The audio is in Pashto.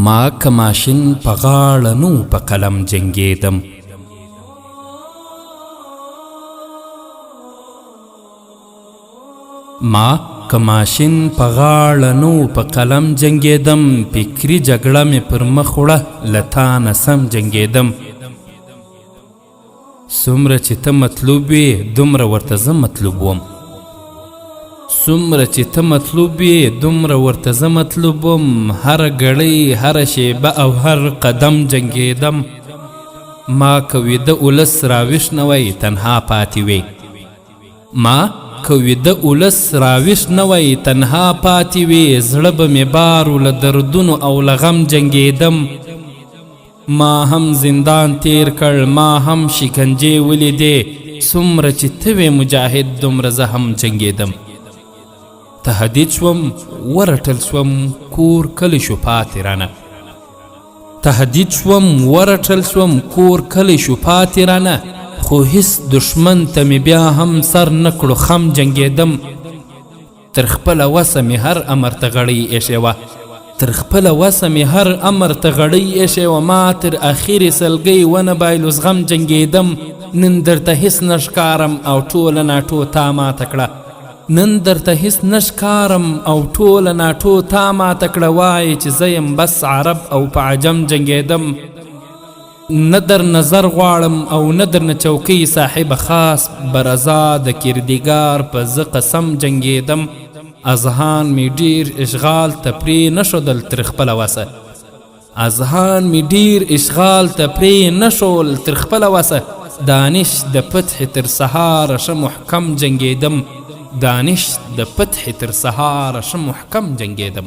ما که ماشین په غاړه نو په قلم جنګېدم. ما که ماشین په غاړه نو په قلم جنګېدم، فکري جګړه مې پر مخ وړه له تا نه سم جنګېدم. څومره چې ته مطلوب وې دومره ورته زه مطلوب وم، څومره چې ته مطلوب وې دومره ورته زه مطلوب وم. هره ګړۍ هره شیبه او هر قدم جنګېدم. ما که ویده اولس راویښ نه وی تنها پاتې وی، ما که ویده اولس راویښ نه وی تنها پاتې وی. زړه به مې بار و له دردونو او له غم جنګېدم. ما هم زندان تیر کړ، ما هم شکنجې ولیدې. څومره چې ته وې مجاهد دومره زه هم جنګېدم. تهدید شوم ورټل شوم کور کلی شو پاتې رانه، تهدید شوم ورټل شوم کور کلی شو پاتې رانه. خو هیڅ دشمن ته مې بیا هم سر نه کړو خم جنګېدم. تر خپله وسه مې هر امر ته غړۍ ایښې وه، تر خپله وسه مې هر امر ته غړۍ ایښې وه. ما تر اخرې سلګۍ ونه بایلو زغم جنګېدم. نن درته هیڅ نه ښکارم او ټوله ناټو تا ماته کړه، نن درته هیڅ نه ښکارم او ټوله ناټو تا ماته کړه. وایې چې زه یم بس عرب او په عجم جنګېدم. نه در نظر غواړم او نه درنه چوکۍ صاحب خاص، برزا د کردګار په زه قسم جنګېدم. اذهان می ډیر اشغال ته پرې نه شودل تر خپله وسه، اذهان می ډیر اشغال ته پرې نه شول تر خپله وسه. دانش د فتح تر سهاره شه محکم جنګېدم، دانش د فتح تر سهاره شه محکم جنګېدم.